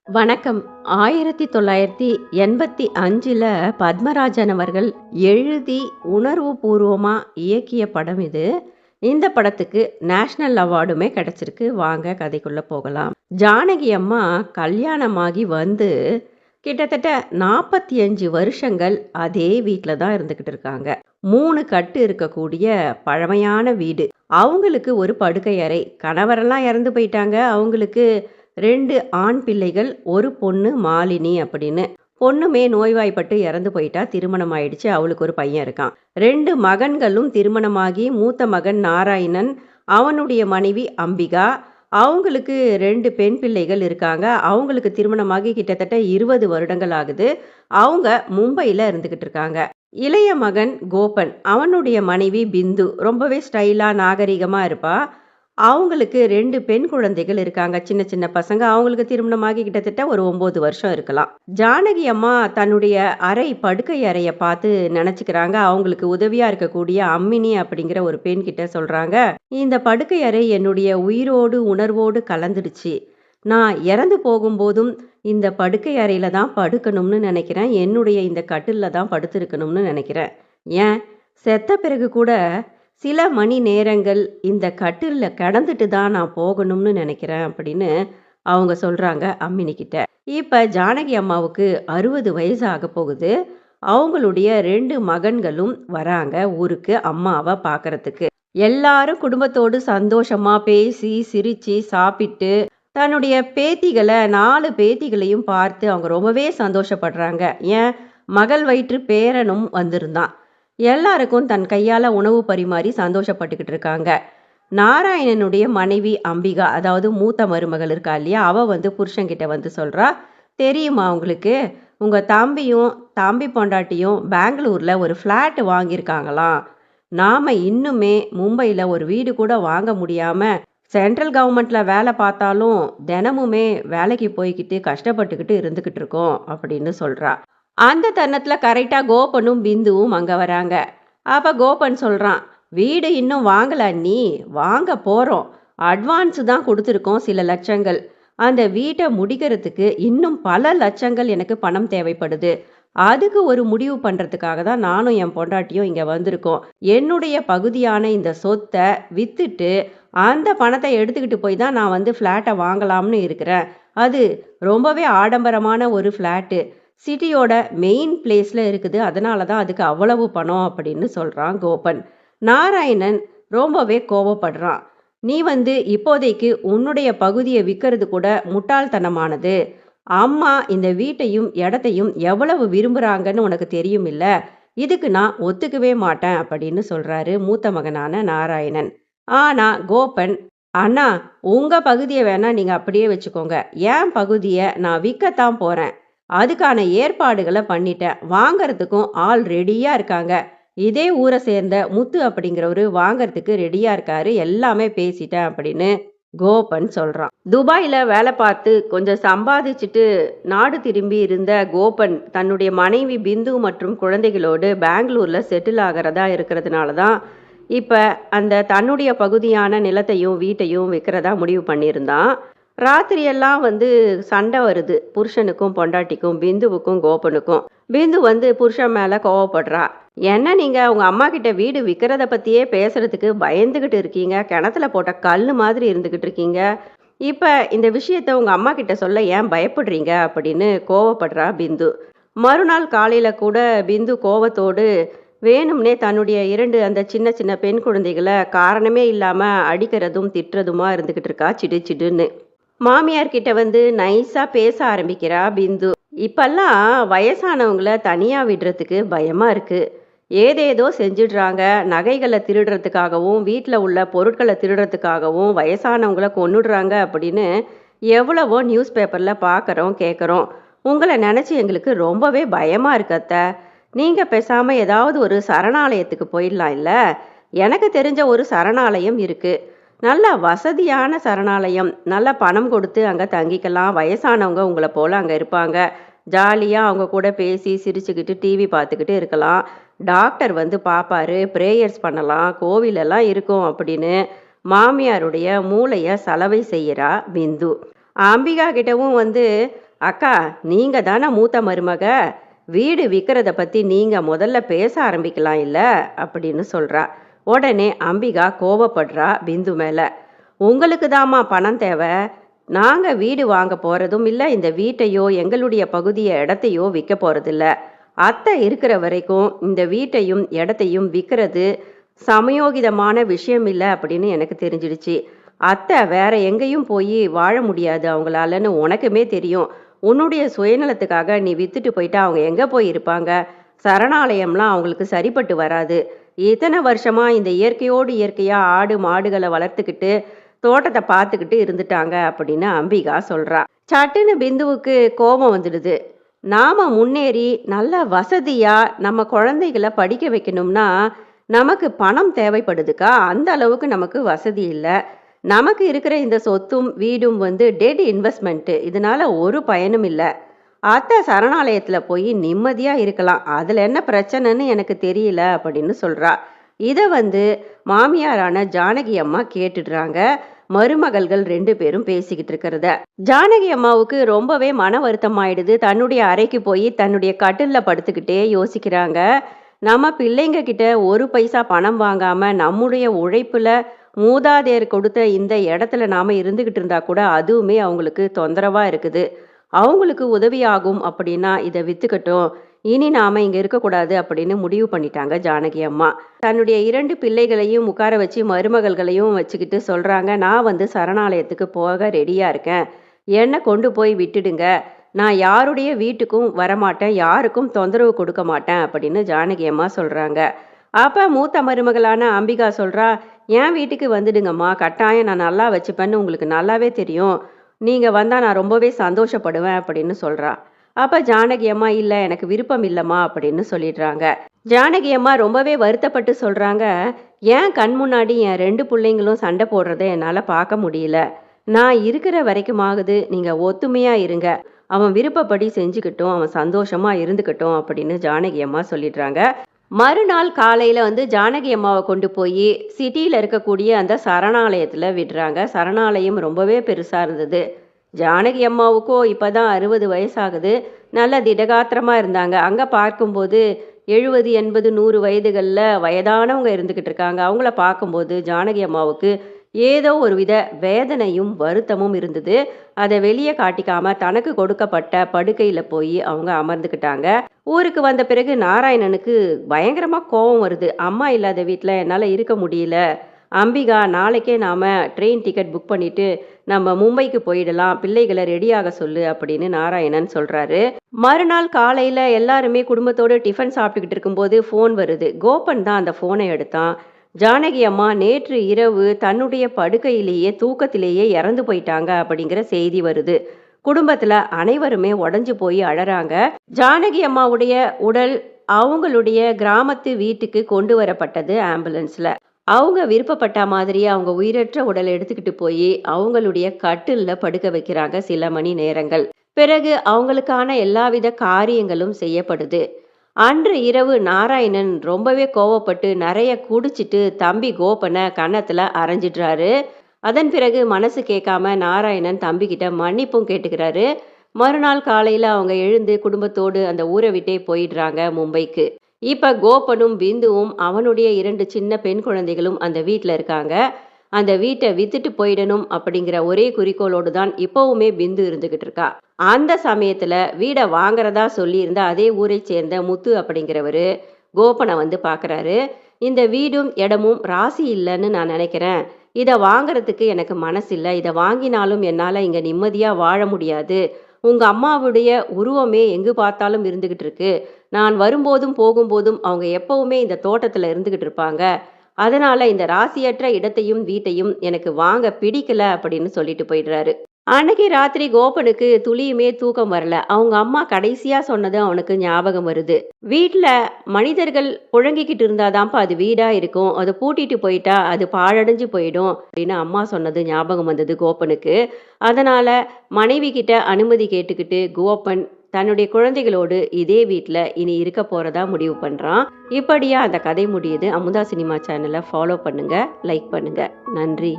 வணக்கம். 1985ல பத்மராஜன் அவர்கள் எழுதி உணர்வுபூர்வமா இயக்கிய படம் இது. இந்த படத்துக்கு நேஷனல் அவார்டுமே கிடைச்சிருக்கு. வாங்க கதைக்குள்ள போகலாம். ஜானகி அம்மா கல்யாணமாகி வந்து கிட்டத்தட்ட 45 வருஷங்கள் அதே வீட்ல தான் இருந்துகிட்டு இருக்காங்க. 3 கட்டு இருக்கக்கூடிய பழமையான வீடு. அவங்களுக்கு ஒரு படுக்கை அறை. கணவரெல்லாம் இறந்து போயிட்டாங்க. அவங்களுக்கு 2 ஆண் பிள்ளைகள், ஒரு பொண்ணு மாலினி அப்படின்னு. பொண்ணுமே நோய்வாய்ப்பட்டு இறந்து போயிட்டா. திருமணம் ஆயிடுச்சு. அவளுக்கு ஒரு பையன் இருக்கான். 2 மகன்களும் திருமணமாகி மூத்த மகன் நாராயணன், அவனுடைய மனைவி அம்பிகா. அவங்களுக்கு 2 பெண் பிள்ளைகள் இருக்காங்க. அவங்களுக்கு திருமணமாகி கிட்டத்தட்ட 20 வருடங்கள் ஆகுது. அவங்க மும்பையில இருந்துகிட்டு இருக்காங்க. இளைய மகன் கோபன், அவனுடைய மனைவி பிந்து. ரொம்பவே ஸ்டைலா நாகரிகமா இருப்பா. அவங்களுக்கு 2 பெண் குழந்தைகள் இருக்காங்க. சின்ன சின்ன பசங்க. அவங்களுக்கு திருமணமாகி கிட்டத்தட்ட ஒரு 9 வருஷம் இருக்கலாம். ஜானகி அம்மா தன்னுடைய படுக்கை அறைய பார்த்து நினைச்சுக்கிறாங்க. அவங்களுக்கு உதவியா இருக்கக்கூடிய அம்மினி அப்படிங்கிற ஒரு பெண் கிட்ட சொல்றாங்க. இந்த படுக்கை அறை என்னுடைய உயிரோடு உணர்வோடு கலந்துடுச்சு. நான் இறந்து போகும்போதும் இந்த படுக்கை அறையில தான் படுக்கணும்னு நினைக்கிறேன். என்னுடைய இந்த கட்டில்ல தான் படுத்திருக்கணும்னு நினைக்கிறேன். ஏன் செத்த பிறகு கூட சில மணி நேரங்கள் இந்த கட்டில்ல கிடந்துட்டு தான் நான் போகணும்னு நினைக்கிறேன் அப்படின்னு அவங்க சொல்றாங்க அம்மினி கிட்ட. இப்ப ஜானகி அம்மாவுக்கு 60 வயசு ஆக போகுது. அவங்களுடைய 2 மகன்களும் வராங்க ஊருக்கு அம்மாவை பார்க்கறதுக்கு. எல்லாரும் குடும்பத்தோடு சந்தோஷமா பேசி சிரிச்சு சாப்பிட்டு தன்னுடைய பேத்திகளை 4 பேத்திகளையும் பார்த்து அவங்க ரொம்பவே சந்தோஷப்படுறாங்க. ஏன் மகள் வயிற்று பேரனும் வந்திருந்தான். எல்லாருக்கும் தன் கையால உணவு பரிமாறி சந்தோஷப்பட்டுக்கிட்டு இருக்காங்க. நாராயணனுடைய மனைவி அம்பிகா, அதாவது மூத்த மருமகள் இருக்கா இல்லையா, அவ வந்து புருஷன்கிட்ட வந்து சொல்றா, தெரியுமா உங்களுக்கு, உங்க தம்பியும் தம்பி பொண்டாட்டியும் பெங்களூர்ல ஒரு ஃப்ளாட் வாங்கியிருக்காங்களாம். நாம இன்னுமே மும்பையில ஒரு வீடு கூட வாங்க முடியாம சென்ட்ரல் கவர்மெண்ட்ல வேலை பார்த்தாலும் தினமுமே வேலைக்கு போய்கிட்டு கஷ்டப்பட்டுக்கிட்டு இருந்துகிட்டு இருக்கோம் அப்படின்னு சொல்றா. அந்த தருணத்துல கரெக்டா கோபனும் பிந்துவும் அங்க வராங்க. அப்ப கோபன் சொல்றான், வீடு இன்னும் வாங்கல அண்ணி, வாங்க போறோம். அட்வான்ஸ் தான் கொடுத்துருக்கோம் சில லட்சங்கள். அந்த வீட்டை முடிக்கிறதுக்கு இன்னும் பல லட்சங்கள் எனக்கு பணம் தேவைப்படுது. அதுக்கு ஒரு முடிவு பண்றதுக்காக தான் நானும் என் பொண்டாட்டியும் இங்க வந்திருக்கோம். என்னுடைய பகுதியான இந்த சொத்தை வித்துட்டு அந்த பணத்தை எடுத்துக்கிட்டு போய் தான் நான் வந்து ஃப்ளாட்டை வாங்கலாம்னு இருக்கிறேன். அது ரொம்பவே ஆடம்பரமான ஒரு ஃப்ளாட்டு. சிட்டியோட மெயின் பிளேஸ்ல இருக்குது. அதனால தான் அதுக்கு அவ்வளவு பணம் அப்படின்னு சொல்றான் கோபன். நாராயணன் ரொம்பவே கோபப்படுறான். நீ வந்து இப்போதைக்கு உன்னுடைய பகுதியை விற்கிறது கூட முட்டாள்தனமானது. அம்மா இந்த வீட்டையும் இடத்தையும் எவ்வளவு விரும்புறாங்கன்னு உனக்கு தெரியும் இல்ல. இதுக்கு நான் ஒத்துக்கவே மாட்டேன் அப்படின்னு சொல்றாரு மூத்த மகனான நாராயணன். ஆனா கோபன், அண்ணா, உங்க பகுதியை வேணா நீங்க அப்படியே வச்சுக்கோங்க. என் பகுதியை நான் விற்கத்தான் போறேன். அதுக்கான ஏற்பாடுகளை பண்ணிட்டேன். வாங்கறதுக்கும் ஆள் ரெடியா இருக்காங்க. இதே ஊரை சேர்ந்த முத்து அப்படிங்கிறவரு வாங்கறதுக்கு ரெடியா இருக்காரு. எல்லாமே பேசிட்டேன் அப்படின்னு கோபன் சொல்றான். துபாயில வேலை பார்த்து கொஞ்சம் சம்பாதிச்சுட்டு நாடு திரும்பி இருந்த கோபன் தன்னுடைய மனைவி பிந்து மற்றும் குழந்தைகளோடு பெங்களூர்ல செட்டில் ஆகிறதா இருக்கிறதுனால தான் இப்ப அந்த தன்னுடைய பகுதியான நிலத்தையும் வீட்டையும் விற்கிறதா முடிவு பண்ணியிருந்தான். ராத்திரியெல்லாம் வந்து சண்டை வருது புருஷனுக்கும் பொண்டாட்டிக்கும், பிந்துவுக்கும் கோபனுக்கும். பிந்து வந்து புருஷன் மேல கோவப்படுறா. என்ன நீங்க உங்க அம்மா கிட்ட வீடு விற்கிறத பத்தியே பேசுறதுக்கு பயந்துகிட்டு இருக்கீங்க. கிணத்துல போட்ட கல்லு மாதிரி இருந்துகிட்டு இருக்கீங்க. இப்ப இந்த விஷயத்த உங்க அம்மா கிட்ட சொல்ல ஏன் பயப்படுறீங்க அப்படின்னு கோவப்படுறா பிந்து. மறுநாள் காலையில கூட பிந்து கோவத்தோடு வேணும்னே தன்னுடைய 2 அந்த சின்ன சின்ன பெண் குழந்தைகளை காரணமே இல்லாம அடிக்கிறதும் திட்டுறதுமா இருந்துகிட்டு இருக்கா சிடு சிடுன்னு. மாமியார் கிட்ட வந்து நைஸா பேச ஆரம்பிக்கிறா பிந்து. இப்பெல்லாம் வயசானவங்கள தனியா விடுறதுக்கு பயமா இருக்கு. ஏதேதோ செஞ்சிடுறாங்க. நகைகளை திருடுறதுக்காகவும் வீட்டில் உள்ள பொருட்களை திருடுறதுக்காகவும் வயசானவங்கள கொன்னுடுறாங்க அப்படின்னு எவ்வளவோ நியூஸ் பேப்பர்ல பார்க்குறோம் கேட்குறோம். உங்களை நினச்சி எங்களுக்கு ரொம்பவே பயமா இருக்கு அத்தை. நீங்க பேசாம ஏதாவது ஒரு சரணாலயத்துக்கு போயிடலாம் இல்ல. எனக்கு தெரிஞ்ச ஒரு சரணாலயம் இருக்கு. நல்ல வசதியான சரணாலயம். நல்ல பணம் கொடுத்து அங்கே தங்கிக்கலாம். வயசானவங்க உங்களை போல் அங்கே இருப்பாங்க. ஜாலியாக அவங்க கூட பேசி சிரிச்சுக்கிட்டு டிவி பார்த்துக்கிட்டு இருக்கலாம். டாக்டர் வந்து பார்ப்பாரு, ப்ரேயர்ஸ் பண்ணலாம், கோவிலெல்லாம் இருக்கும் அப்படின்னு மாமியாருடைய மூளையை சலவை செய்கிறா பிந்து. அம்பிகா கிட்டவும் வந்து அக்கா, நீங்க தானே மூத்த மருமக, வீடு விற்கிறத பத்தி நீங்க முதல்ல பேச ஆரம்பிக்கலாம் இல்ல அப்படின்னு சொல்றா. உடனே அம்பிகா கோபப்படுறா பிந்து மேல. உங்களுக்கு தாம்மா பணம் தேவை, நாங்க வீடு வாங்க போறதும் இல்ல, இந்த வீட்டையோ எங்களுடைய பகுதிய இடத்தையோ விற்க போறதில்ல. அத்தை இருக்கிற வரைக்கும் இந்த வீட்டையும் இடத்தையும் விற்கிறது சமயோகிதமான விஷயம் இல்லை அப்படின்னு எனக்கு தெரிஞ்சிடுச்சு. அத்தை வேற எங்கேயும் போய் வாழ முடியாது அவங்களாலன்னு உனக்குமே தெரியும். உன்னுடைய சுயநலத்துக்காக நீ வித்துட்டு போயிட்டா அவங்க எங்க போய் இருப்பாங்க? சரணாலயம்லாம் அவங்களுக்கு சரிப்பட்டு வராது. இத்தனை வருஷமா இந்த இயற்கையோடு இயற்கையா ஆடு மாடுகளை வளர்த்துக்கிட்டு தோட்டத்தை பார்த்துக்கிட்டு இருந்துட்டாங்க அப்படின்னு அம்பிகா சொல்றா. சட்டுன்னு பிந்துவுக்கு கோபம் வந்துடுது. நாம முன்னேறி நல்ல வசதியா நம்ம குழந்தைகளை படிக்க வைக்கணும்னா நமக்கு பணம் தேவைப்படுதுக்கா. அந்த அளவுக்கு நமக்கு வசதி இல்லை. நமக்கு இருக்கிற இந்த சொத்தும் வீடும் டெட் இன்வெஸ்ட்மெண்ட், இதனால ஒரு பயனும் இல்லை. அத்தை சரணாலயத்துல போய் நிம்மதியா இருக்கலாம், அதுல என்ன பிரச்சனைன்னு எனக்கு தெரியல அப்படின்னு சொல்றா. இதை மாமியாரான ஜானகி அம்மா கேட்டுடுறாங்க. மருமகள்கள் 2 பேரும் பேசிக்கிட்டு இருக்கிறத ஜானகி அம்மாவுக்கு ரொம்பவே மன வருத்தம் ஆயிடுது. தன்னுடைய அறைக்கு போய் தன்னுடைய கட்டில்ல படுத்துக்கிட்டே யோசிக்கிறாங்க. நம்ம பிள்ளைங்க கிட்ட ஒரு பைசா பணம் வாங்காம நம்முடைய உழைப்புல மூதாதையர் கொடுத்த இந்த இடத்துல நாம இருந்துகிட்டு இருந்தா கூட அதுவுமே அவங்களுக்கு தொந்தரவா இருக்குது. அவங்களுக்கு உதவியாகும் அப்படின்னா இதை வித்துக்கட்டும், இனி நாம இங்க இருக்கக்கூடாது அப்படின்னு முடிவு பண்ணிட்டாங்க ஜானகி அம்மா. தன்னுடைய 2 பிள்ளைகளையும் உட்கார வச்சு மருமகள்களையும் வச்சுக்கிட்டு சொல்றாங்க, நான் சரணாலயத்துக்கு போக ரெடியா இருக்கேன், என்னை கொண்டு போய் விட்டுடுங்க, நான் யாருடைய வீட்டுக்கும் வரமாட்டேன், யாருக்கும் தொந்தரவு கொடுக்க மாட்டேன் அப்படின்னு ஜானகி அம்மா சொல்றாங்க. அப்ப மூத்த மருமகளான அம்பிகா சொல்றா, என் வீட்டுக்கு வந்துடுங்கம்மா, கட்டாயம் நான் நல்லா வச்சுப்பேன்னு உங்களுக்கு நல்லாவே தெரியும், நீங்க வந்தா நான் ரொம்பவே சந்தோஷப்படுவேன் அப்படின்னு சொல்றா. அப்ப ஜானகி அம்மா, இல்ல எனக்கு விருப்பம் இல்லம்மா அப்படின்னு சொல்லிடுறாங்க. ஜானகி அம்மா ரொம்பவே வருத்தப்பட்டு சொல்றாங்க, ஏன் கண் முன்னாடி என் 2 பிள்ளைங்களும் சண்டை போடுறத என்னால பார்க்க முடியல, நான் இருக்கிற வரைக்குமாகுது நீங்க ஒத்துமையா இருங்க, அவன் விருப்பப்படி செஞ்சுக்கிட்டும், அவன் சந்தோஷமா இருந்துக்கட்டும் அப்படின்னு ஜானகி அம்மா சொல்லிடுறாங்க. மறுநாள் காலையில ஜானகி அம்மாவை கொண்டு போய் சிட்டியில இருக்கக்கூடிய அந்த சரணாலயத்துல விடுறாங்க. சரணாலயம் ரொம்பவே பெருசா இருந்தது. ஜானகி அம்மாவுக்கோ இப்பதான் 60 வயசாகுது. நல்ல திடகாத்திரமா இருந்தாங்க. அங்க பார்க்கும்போது 70, 80, 100 வயதுகள்ல வயதானவங்க இருந்துகிட்டு இருக்காங்க. அவங்கள பார்க்கும்போது ஜானகி அம்மாவுக்கு ஏதோ ஒரு வித வேதனையும் வருத்தமும் இருந்தது. அதை வெளியே காட்டிக்காம தனக்கு கொடுக்கப்பட்ட படுக்கையில போய் அவங்க அமர்ந்துக்கிட்டாங்க. ஊருக்கு வந்த பிறகு நாராயணனுக்கு பயங்கரமா கோபம் வருது. அம்மா இல்லாத வீட்டில் என்னால் இருக்க முடியல, அம்பிகா நாளைக்கே நாம ட்ரெயின் டிக்கெட் புக் பண்ணிட்டு நம்ம மும்பைக்கு போயிடலாம், பிள்ளைகளை ரெடியாக சொல்லு அப்படின்னு நாராயணன் சொல்றாரு. மறுநாள் காலையில எல்லாருமே குடும்பத்தோடு டிஃபன் சாப்பிட்டுக்கிட்டு இருக்கும்போது ஃபோன் வருது. கோபன் தான் அந்த ஃபோனை எடுத்தான். ஜானகி அம்மா நேற்று இரவு தன்னுடைய படுக்கையிலேயே தூக்கத்திலேயே இறந்து போயிட்டாங்க அப்படிங்கிற செய்தி வருது. குடும்பத்துல அனைவருமே உடஞ்சு போய் அழறாங்க. ஜானகி அம்மாவுடைய உடல் அவங்களுடைய கிராமத்து வீட்டுக்கு கொண்டு வரப்பட்டது ஆம்புலன்ஸ்ல. அவங்க விருப்பப்பட்ட மாதிரியே அவங்க உயிரற்ற உடலை எடுத்துக்கிட்டு போய் அவங்களுடைய கட்டில்ல படுக்க வைக்கிறாங்க சில மணி நேரங்கள். பிறகு அவங்களுக்கான எல்லாவித காரியங்களும் செய்யப்படுது. அன்று இரவு நாராயணன் ரொம்பவே கோவப்பட்டு நிறைய குடிச்சிட்டு தம்பி கோபனை கன்னத்துல அரைஞ்சிடுறாரு. அதன் பிறகு மனசு கேட்காம நாராயணன் தம்பிக்கிட்ட மன்னிப்பும் கேட்டுக்கிறாரு. மறுநாள் காலையில அவங்க எழுந்து குடும்பத்தோடு அந்த ஊரை விட்டே போயிடுறாங்க மும்பைக்கு. இப்ப கோபனும் பிந்துவும் அவனுடைய 2 சின்ன பெண் குழந்தைகளும் அந்த வீட்டில் இருக்காங்க. அந்த வீட்டை வித்துட்டு போயிடணும் அப்படிங்கிற ஒரே குறிக்கோளோடு தான் இப்பவுமே பிந்து இருந்துகிட்டு இருக்கா. அந்த சமயத்துல வீடை வாங்குறதா சொல்லியிருந்த அதே ஊரை சேர்ந்த முத்து அப்படிங்கிறவரு கோபனை பார்க்குறாரு. இந்த வீடும் இடமும் ராசி இல்லைன்னு நான் நினைக்கிறேன், இதை வாங்குறதுக்கு எனக்கு மனசு இல்லை, இதை வாங்கினாலும் என்னால் இங்கே நிம்மதியாக வாழ முடியாது, உங்கள் அம்மாவுடைய உருவமே எங்கு பார்த்தாலும் இருந்துக்கிட்டு இருக்கு, நான் வரும்போதும் போகும்போதும் அவங்க எப்பவுமே இந்த தோட்டத்தில் இருந்துக்கிட்டு இருப்பாங்க, அதனால இந்த ராசியற்ற இடத்தையும் வீட்டையும் எனக்கு வாங்க பிடிக்கல அப்படின்னு சொல்லிட்டு போயிடுறாரு. அன்னைக்கு ராத்திரி கோபனுக்கு துளியுமே தூக்கம் வரல. அவங்க அம்மா கடைசியா சொன்னது அவனுக்கு ஞாபகம் வருது. வீட்டுல மனிதர்கள் புழங்கிக்கிட்டு இருந்தாதான்ப்பா அது வீடா இருக்கும், அதை பூட்டிட்டு போயிட்டா அது பாழடைஞ்சு போயிடும் அப்படின்னு அம்மா சொன்னது ஞாபகம் வந்தது கோபனுக்கு. அதனால மனைவி கிட்ட அனுமதி கேட்டுக்கிட்டு கோபன் தன்னுடைய குழந்தைகளோடு இதே வீட்டில் இனி இருக்க போறதா முடிவு பண்றான். இப்படியா அந்த கதை முடியுது. அமுதா சினிமா சேனலை ஃபாலோ பண்ணுங்க, லைக் பண்ணுங்க. நன்றி.